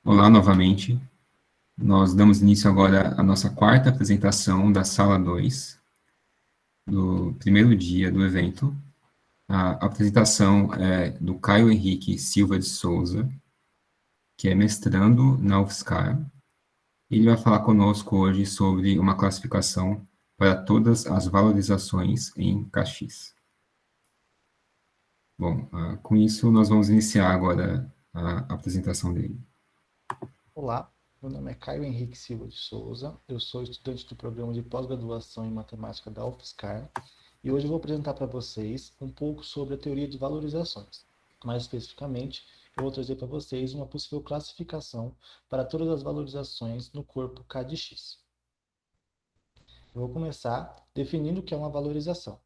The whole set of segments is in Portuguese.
Olá novamente. Nós damos início agora à nossa quarta apresentação da Sala 2, do primeiro dia do evento. A apresentação é do Caio Henrique Silva de Souza, que é mestrando na UFSCar. Ele vai falar conosco hoje sobre uma classificação para todas as valorizações em Caxis. Bom, com isso nós vamos iniciar agora a apresentação dele. Olá, meu nome é Caio Henrique Silva de Souza, eu sou estudante do programa de pós-graduação em matemática da UFSCar e hoje eu vou apresentar para vocês um pouco sobre a teoria de valorizações. Mais especificamente, eu vou trazer para vocês uma possível classificação para todas as valorizações no corpo K de X. Eu vou começar definindo o que é uma valorização.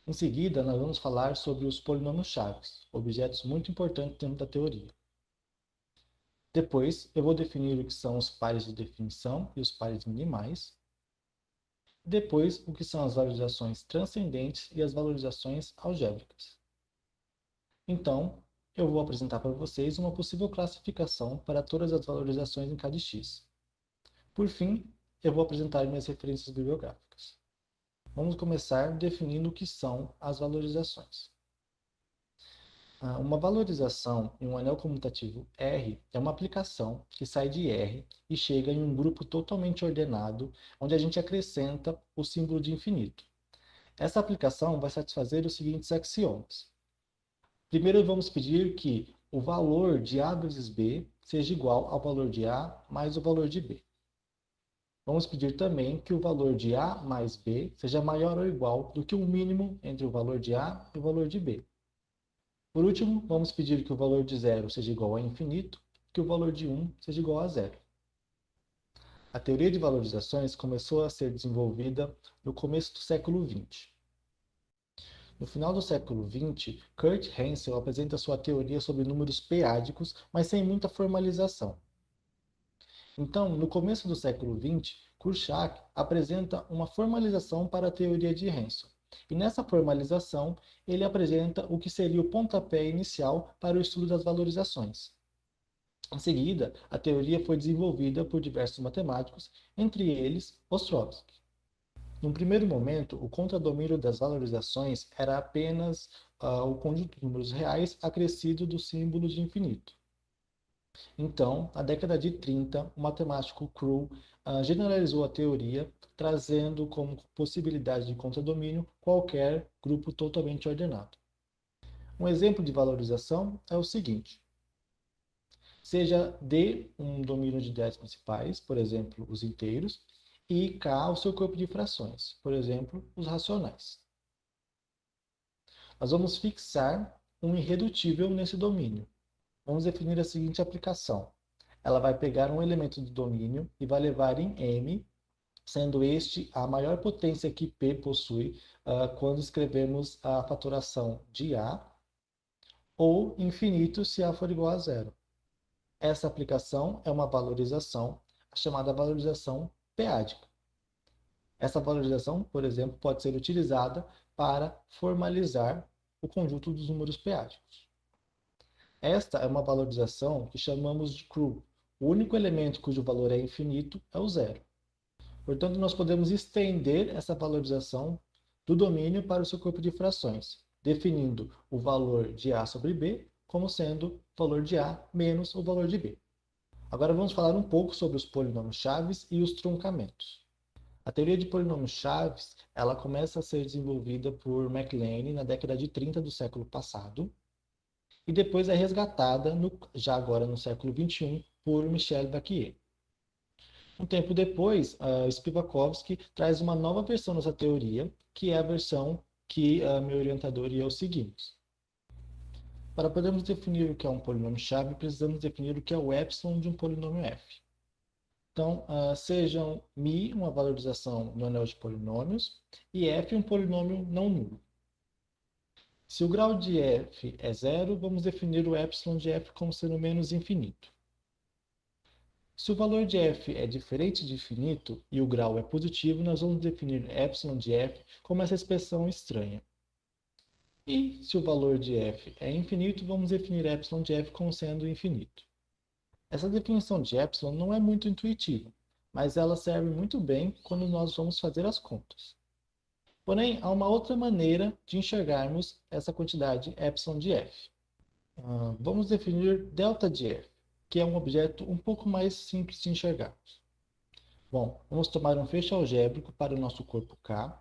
Em seguida, nós vamos falar sobre os polinômios chaves, objetos muito importantes dentro da teoria. Depois, eu vou definir o que são os pares de definição e os pares minimais. Depois, o que são as valorizações transcendentes e as valorizações algébricas. Então, eu vou apresentar para vocês uma possível classificação para todas as valorizações em cada x. Por fim, eu vou apresentar minhas referências bibliográficas. Vamos começar definindo o que são as valorizações. Uma valorização em um anel comutativo R é uma aplicação que sai de R e chega em um grupo totalmente ordenado, onde a gente acrescenta o símbolo de infinito. Essa aplicação vai satisfazer os seguintes axiomas. Primeiro, vamos pedir que o valor de A vezes B seja igual ao valor de A mais o valor de B. Vamos pedir também que o valor de A mais B seja maior ou igual do que o mínimo entre o valor de A e o valor de B. Por último, vamos pedir que o valor de 0 seja igual a infinito e que o valor de 1 seja igual a zero. A teoria de valorizações começou a ser desenvolvida no começo do século XX. No final do século XX, Kurt Hensel apresenta sua teoria sobre números p-ádicos, mas sem muita formalização. Então, no começo do século XX, Kurczak apresenta uma formalização para a teoria de Hensel. E nessa formalização, ele apresenta o que seria o pontapé inicial para o estudo das valorizações. Em seguida, a teoria foi desenvolvida por diversos matemáticos, entre eles Ostrovsky. Num primeiro momento, o contradomínio das valorizações era apenas o conjunto de números reais acrescido do símbolo de infinito. Então, na década de 30, o matemático Crow generalizou a teoria, trazendo como possibilidade de contradomínio qualquer grupo totalmente ordenado. Um exemplo de valorização é o seguinte: seja D um domínio de ideias principais, por exemplo, os inteiros, e K o seu corpo de frações, por exemplo, os racionais. Nós vamos fixar um irredutível nesse domínio. Vamos definir a seguinte aplicação. Ela vai pegar um elemento do domínio e vai levar em M, sendo este a maior potência que P possui quando escrevemos a fatoração de A, ou infinito se A for igual a zero. Essa aplicação é uma valorização, chamada valorização p-ádica. Essa valorização, por exemplo, pode ser utilizada para formalizar o conjunto dos números p-ádicos. Esta é uma valorização que chamamos de CRU. O único elemento cujo valor é infinito é o zero. Portanto, nós podemos estender essa valorização do domínio para o seu corpo de frações, definindo o valor de A sobre B como sendo o valor de A menos o valor de B. Agora vamos falar um pouco sobre os polinômios chaves e os truncamentos. A teoria de polinômios chaves, ela começa a ser desenvolvida por MacLane na década de 30 do século passado e depois é resgatada, já agora no século XXI, por Michel Baquier. Um tempo depois, Spivakowski traz uma nova versão dessa teoria, que é a versão que meu orientador e eu seguimos. Para podermos definir o que é um polinômio-chave, precisamos definir o que é o epsilon de um polinômio f. Então, sejam μ uma valorização no anel de polinômios e f um polinômio não nulo. Se o grau de f é zero, vamos definir o epsilon de f como sendo menos infinito. Se o valor de f é diferente de infinito e o grau é positivo, nós vamos definir epsilon de f como essa expressão estranha. E se o valor de f é infinito, vamos definir epsilon de f como sendo infinito. Essa definição de epsilon não é muito intuitiva, mas ela serve muito bem quando nós vamos fazer as contas. Porém, há uma outra maneira de enxergarmos essa quantidade epsilon de f. Vamos definir delta de f, que é um objeto um pouco mais simples de enxergarmos. Bom, vamos tomar um feixe algébrico para o nosso corpo K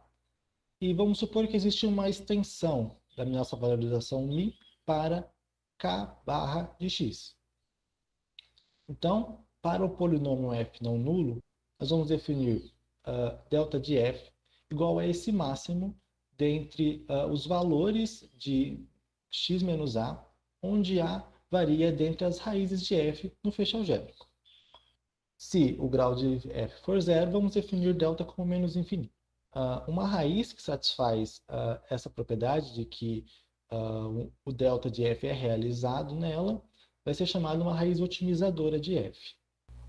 e vamos supor que existe uma extensão da nossa valorização μ para K barra de x. Então, para o polinômio f não nulo, nós vamos definir delta de f igual a esse máximo dentre os valores de x menos a, onde a varia dentre as raízes de f no feixe algébrico. Se o grau de f for zero, vamos definir delta como menos infinito. Uma raiz que satisfaz essa propriedade de que o delta de f é realizado nela vai ser chamada uma raiz otimizadora de f.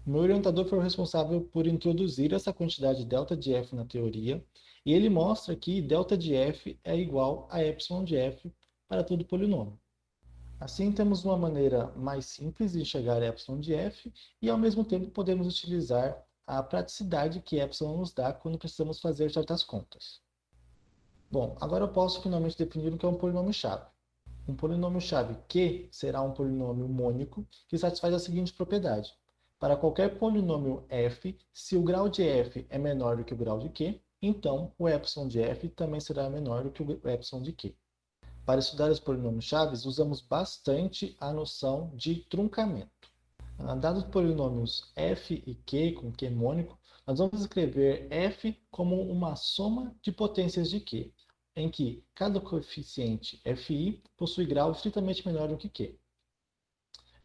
O meu orientador foi o responsável por introduzir essa quantidade delta de f na teoria, e ele mostra que delta de f é igual a epsilon de f para todo polinômio. Assim, temos uma maneira mais simples de enxergar epsilon de f e, ao mesmo tempo, podemos utilizar a praticidade que epsilon nos dá quando precisamos fazer certas contas. Bom, agora eu posso finalmente definir o que é um polinômio-chave. Um polinômio-chave Q será um polinômio mônico que satisfaz a seguinte propriedade. Para qualquer polinômio f, se o grau de f é menor do que o grau de q, então o epsilon de f também será menor do que o epsilon de q. Para estudar os polinômios chaves, usamos bastante a noção de truncamento. Dados polinômios f e q com q mônico, nós vamos escrever f como uma soma de potências de q, em que cada coeficiente fi possui grau estritamente menor do que q.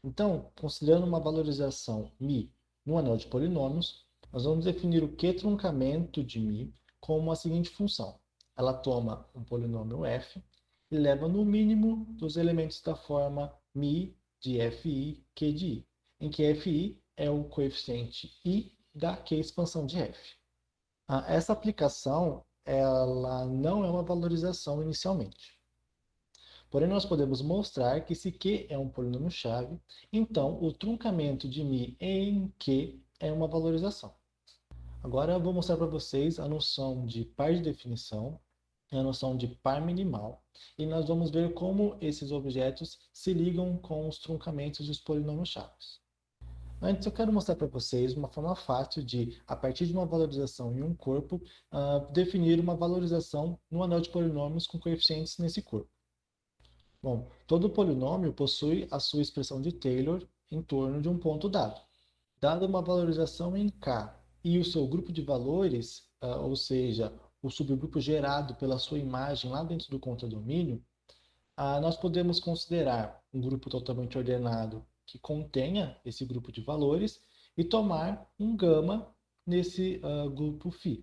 Então, considerando uma valorização μ no anel de polinômios, nós vamos definir o q-truncamento de μ como a seguinte função. Ela toma um polinômio f e leva no mínimo dos elementos da forma μ de fi q de i, em que fi é o coeficiente i da q expansão de f. Essa aplicação ela não é uma valorização inicialmente. Porém, nós podemos mostrar que se Q é um polinômio-chave, então o truncamento de μ em Q é uma valorização. Agora eu vou mostrar para vocês a noção de par de definição e a noção de par minimal, e nós vamos ver como esses objetos se ligam com os truncamentos dos polinômios-chaves. Antes, eu quero mostrar para vocês uma forma fácil de, a partir de uma valorização em um corpo, definir uma valorização no anel de polinômios com coeficientes nesse corpo. Bom, todo polinômio possui a sua expressão de Taylor em torno de um ponto dado. Dada uma valorização em K e o seu grupo de valores, ou seja, o subgrupo gerado pela sua imagem lá dentro do contradomínio, nós podemos considerar um grupo totalmente ordenado que contenha esse grupo de valores e tomar um gama nesse grupo φ.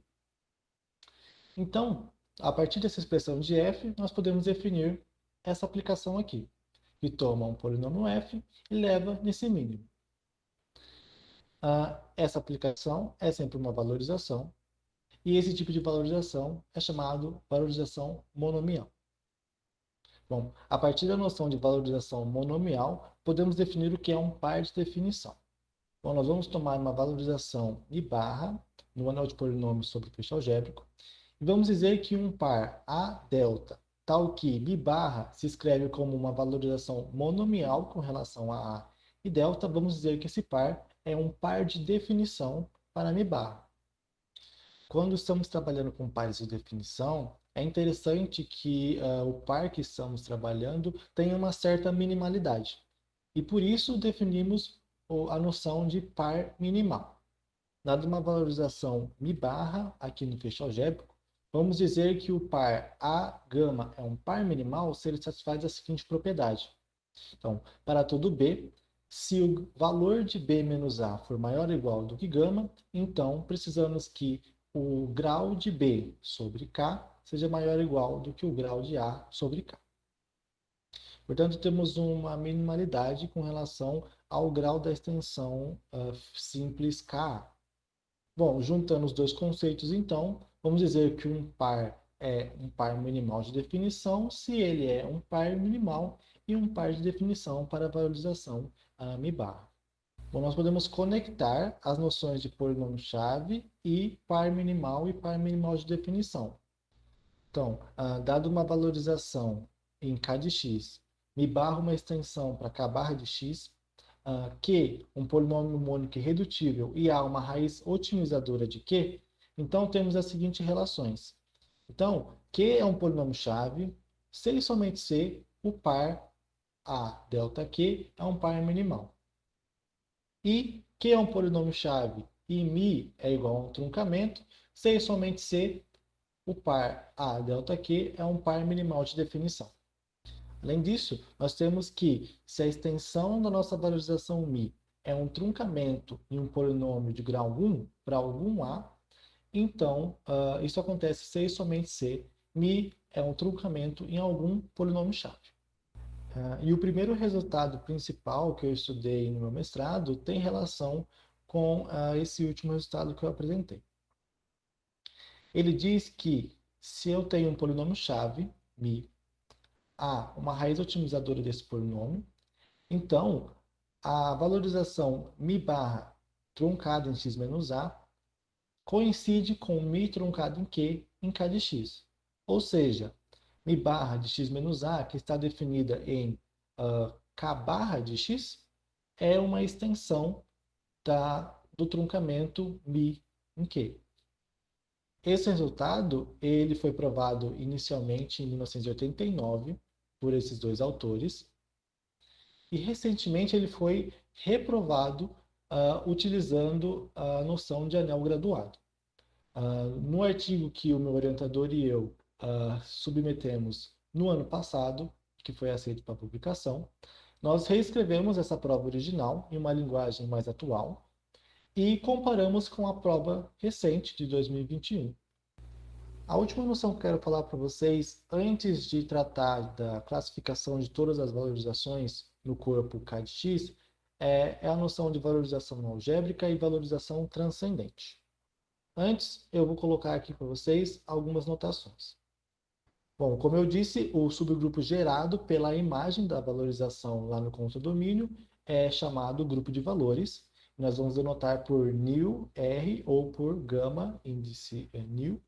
Então, a partir dessa expressão de f, nós podemos definir essa aplicação aqui, que toma um polinômio f e leva nesse mínimo. Essa aplicação é sempre uma valorização, e esse tipo de valorização é chamado valorização monomial. Bom, a partir da noção de valorização monomial, podemos definir o que é um par de definição. Bom, nós vamos tomar uma valorização I barra no anel de polinômios sobre o feixe algébrico, e vamos dizer que um par A delta, tal que Mi barra se escreve como uma valorização monomial com relação a A e delta, vamos dizer que esse par é um par de definição para Mi barra. Quando estamos trabalhando com pares de definição, é interessante que o par que estamos trabalhando tenha uma certa minimalidade. E por isso definimos a noção de par minimal. Dada uma valorização Mi barra aqui no feixe algébrico, vamos dizer que o par A gama é um par minimal se ele satisfaz a seguinte propriedade. Então, para todo B, se o valor de B menos A for maior ou igual do que gama, então precisamos que o grau de B sobre K seja maior ou igual do que o grau de A sobre K. Portanto, temos uma minimalidade com relação ao grau da extensão simples K. Bom, juntando os dois conceitos, então, vamos dizer que um par é um par minimal de definição se ele é um par minimal e um par de definição para a valorização Mi barra. Bom, nós podemos conectar as noções de polinômio-chave e par minimal e par minimal de definição. Então, dado uma valorização em k de x, me barra uma extensão para k barra de x, Q, um polinômio mônico irredutível, e A, uma raiz otimizadora de Q, então temos as seguintes relações. Então, Q é um polinômio-chave, se e somente se o par A delta Q é um par minimal. E Q é um polinômio-chave e μ é igual a um truncamento, se e somente se o par A delta Q é um par minimal de definição. Além disso, nós temos que, se a extensão da nossa valorização μ é um truncamento em um polinômio de grau 1 para algum A, então isso acontece se e somente se μ é um truncamento em algum polinômio-chave. E o primeiro resultado principal que eu estudei no meu mestrado tem relação com esse último resultado que eu apresentei. Ele diz que se eu tenho um polinômio-chave, μ, há uma raiz otimizadora desse polinômio, então a valorização μ barra truncada em x menos a coincide com μ truncado em q em k de x. Ou seja, μ barra de x menos a, que está definida em k barra de x, é uma extensão do truncamento μ em q. Esse resultado ele foi provado inicialmente em 1989 por esses dois autores e recentemente ele foi reprovado utilizando a noção de anel graduado. No artigo que o meu orientador e eu submetemos no ano passado, que foi aceito para publicação, nós reescrevemos essa prova original em uma linguagem mais atual e comparamos com a prova recente de 2021. A última noção que eu quero falar para vocês, antes de tratar da classificação de todas as valorizações no corpo K de x, é a noção de valorização algébrica e valorização transcendente. Antes, eu vou colocar aqui para vocês algumas notações. Bom, como eu disse, o subgrupo gerado pela imagem da valorização lá no contradomínio é chamado grupo de valores. Nós vamos denotar por νr ou por gama, índice νu.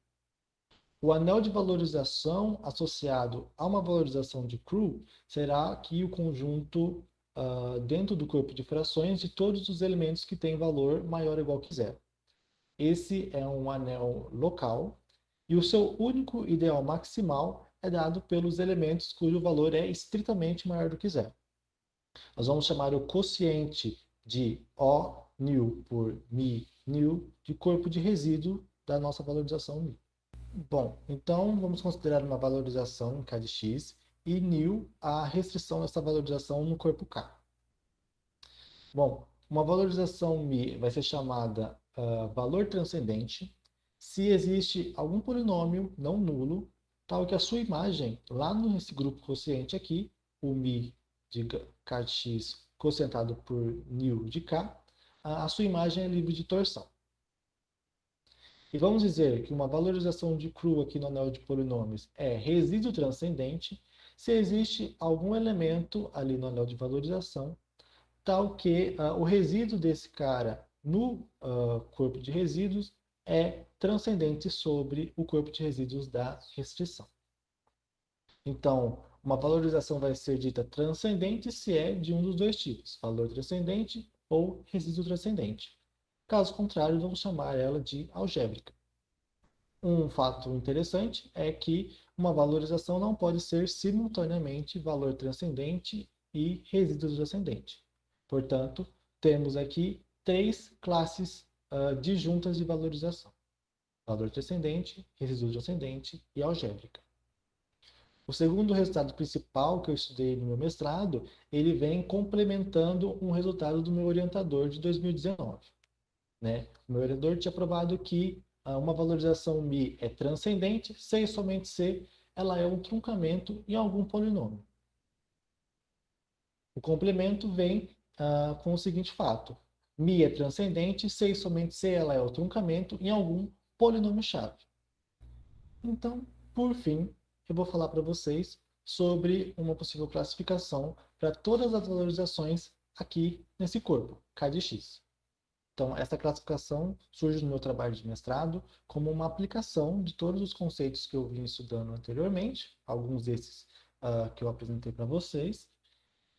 O anel de valorização associado a uma valorização de Crew será aqui o conjunto dentro do corpo de frações de todos os elementos que têm valor maior ou igual que zero. Esse é um anel local e o seu único ideal maximal é dado pelos elementos cujo valor é estritamente maior do que zero. Nós vamos chamar o quociente de ONU por μNu de corpo de resíduo da nossa valorização μ. Bom, então vamos considerar uma valorização em k de x e νu a restrição dessa valorização no corpo k. Bom, uma valorização μ vai ser chamada valor transcendente se existe algum polinômio não nulo, tal que a sua imagem, lá nesse grupo quociente aqui, o μ de k de x quocientado por νu de k, a sua imagem é livre de torção. E vamos dizer que uma valorização de Crew aqui no anel de polinômios é resíduo transcendente se existe algum elemento ali no anel de valorização, tal que o resíduo desse cara no corpo de resíduos é transcendente sobre o corpo de resíduos da restrição. Então, uma valorização vai ser dita transcendente se é de um dos dois tipos, valor transcendente ou resíduo transcendente. Caso contrário, vamos chamar ela de algébrica. Um fato interessante é que uma valorização não pode ser simultaneamente valor transcendente e resíduo transcendente. Portanto, temos aqui três classes disjuntas de valorização: valor transcendente, resíduo transcendente e algébrica. O segundo resultado principal que eu estudei no meu mestrado, ele vem complementando um resultado do meu orientador de 2019. Né? O meu orientador tinha provado que uma valorização μ é transcendente se e somente se ela é um truncamento em algum polinômio. O complemento vem com o seguinte fato: μ é transcendente se e somente se ela é o truncamento em algum polinômio-chave. Então, por fim, eu vou falar para vocês sobre uma possível classificação para todas as valorizações aqui nesse corpo, K de x. Então, essa classificação surge no meu trabalho de mestrado como uma aplicação de todos os conceitos que eu vim estudando anteriormente, alguns desses que eu apresentei para vocês,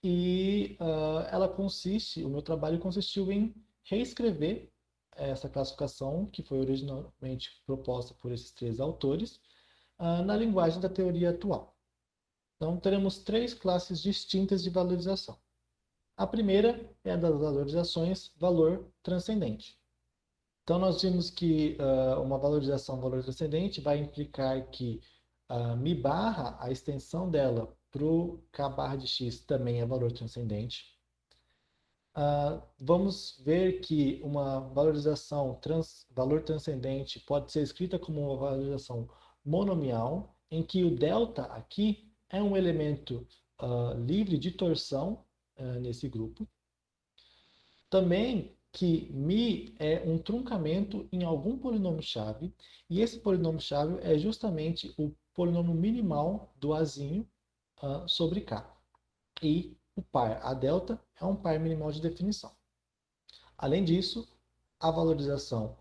e o meu trabalho consistiu em reescrever essa classificação, que foi originalmente proposta por esses três autores, na linguagem da teoria atual. Então, teremos três classes distintas de valorização. A primeira é a das valorizações valor transcendente. Então, nós vimos que uma valorização valor transcendente vai implicar que mi barra, a extensão dela para o k barra de x também é valor transcendente. Vamos ver que uma valorização valor transcendente pode ser escrita como uma valorização monomial, em que o delta aqui é um elemento livre de torção nesse grupo. Também que mi é um truncamento em algum polinômio-chave, e esse polinômio-chave é justamente o polinômio minimal do Azinho sobre K. E o par A delta é um par minimal de definição. Além disso, a valorização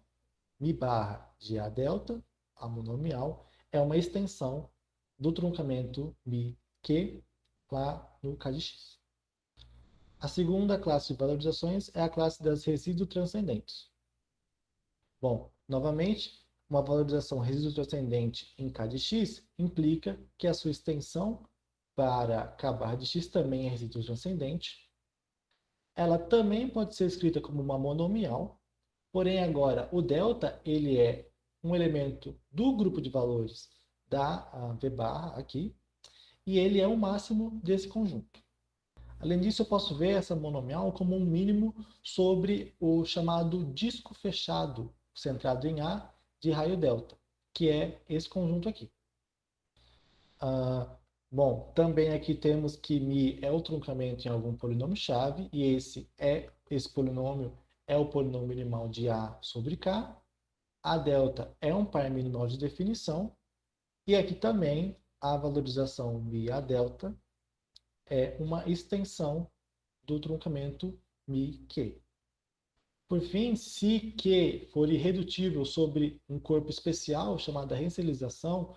mi barra de A delta, a monomial, é uma extensão do truncamento mi Q lá no K de x. A segunda classe de valorizações é a classe das resíduos transcendentes. Bom, novamente, uma valorização resíduo transcendente em K de x implica que a sua extensão para K barra de x também é resíduo transcendente. Ela também pode ser escrita como uma monomial, porém agora o delta ele é um elemento do grupo de valores da V barra aqui, e ele é o máximo desse conjunto. Além disso, eu posso ver essa monomial como um mínimo sobre o chamado disco fechado, centrado em A, de raio delta, que é esse conjunto aqui. Bom, também aqui temos que mi é o truncamento em algum polinômio-chave, e esse polinômio é o polinômio minimal de A sobre K. A delta é um par minimal de definição, e aqui também a valorização mi A delta é uma extensão do truncamento mi-Q. Por fim, se Q for irredutível sobre um corpo especial chamado rancialização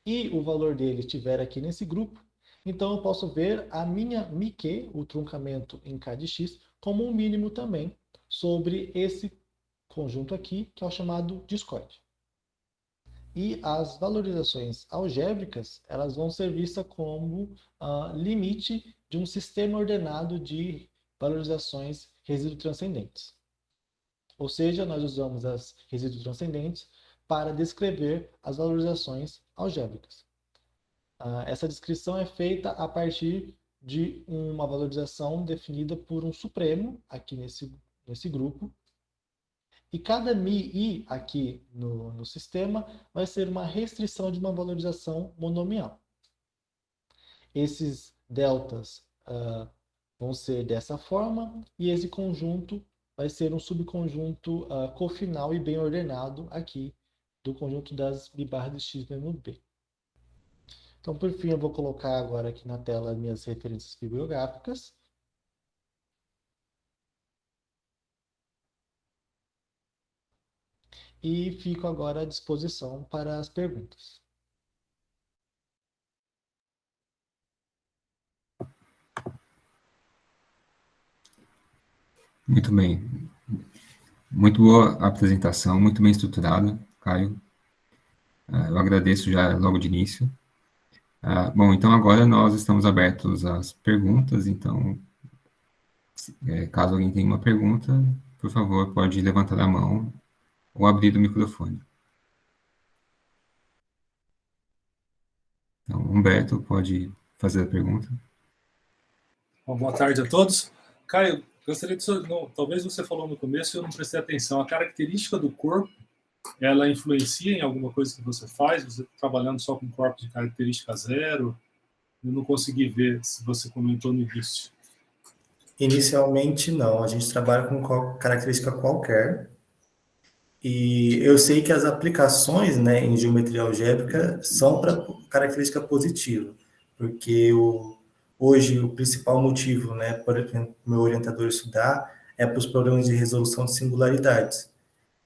e o valor dele estiver aqui nesse grupo, então eu posso ver a minha mi-Q, o truncamento em K de x, como um mínimo também sobre esse conjunto aqui, que é o chamado discoide. E as valorizações algébricas, elas vão ser vistas como limite de um sistema ordenado de valorizações resíduo transcendentes. Ou seja, nós usamos as resíduos transcendentes para descrever as valorizações algébricas. Essa descrição é feita a partir de uma valorização definida por um supremo, aqui nesse grupo, e cada mi-i aqui no sistema vai ser uma restrição de uma valorização monomial. Esses deltas vão ser dessa forma, e esse conjunto vai ser um subconjunto cofinal e bem ordenado aqui do conjunto das bibarras de x menos b. Então, por fim, eu vou colocar agora aqui na tela minhas referências bibliográficas. E fico agora à disposição para as perguntas. Muito bem. Muito boa apresentação, muito bem estruturada, Caio. Eu agradeço já logo de início. Bom, então agora nós estamos abertos às perguntas, então, caso alguém tenha uma pergunta, por favor, pode levantar a mão ou abrir o microfone. Então, Humberto, pode fazer a pergunta. Bom, boa tarde a todos. Caio, gostaria de... talvez você falou no começo e eu não prestei atenção. A característica do corpo, ela influencia em alguma coisa que você faz? Você está trabalhando só com corpos de característica zero? Eu não consegui ver se você comentou no início. Inicialmente, não. A gente trabalha com característica qualquer. E eu sei que as aplicações, né, em geometria algébrica são para característica positiva, porque hoje o principal motivo, né, por exemplo, meu orientador estudar é para os problemas de resolução de singularidades.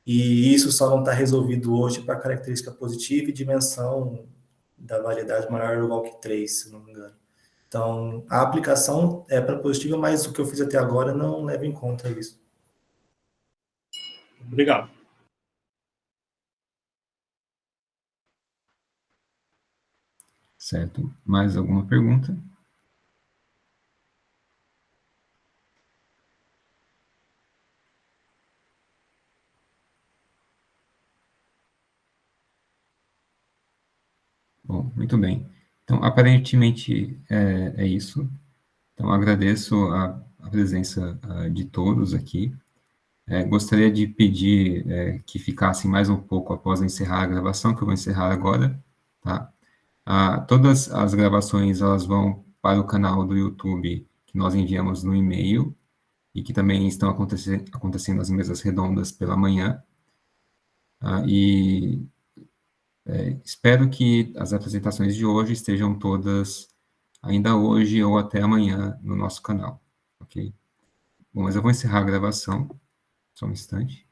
E isso só não está resolvido hoje para característica positiva e dimensão da variedade maior ou igual que 3, se não me engano. Então, a aplicação é para positiva, mas o que eu fiz até agora não leva em conta isso. Obrigado. Certo. Mais alguma pergunta? Bom, muito bem. Então, aparentemente é isso. Então, agradeço a presença de todos aqui. Gostaria de pedir que ficassem mais um pouco após encerrar a gravação, que eu vou encerrar agora, tá? Todas as gravações, elas vão para o canal do YouTube, que nós enviamos no e-mail, e que também estão acontecendo as mesas redondas pela manhã. Espero que as apresentações de hoje estejam todas ainda hoje ou até amanhã no nosso canal, ok? Bom, mas eu vou encerrar a gravação, só um instante.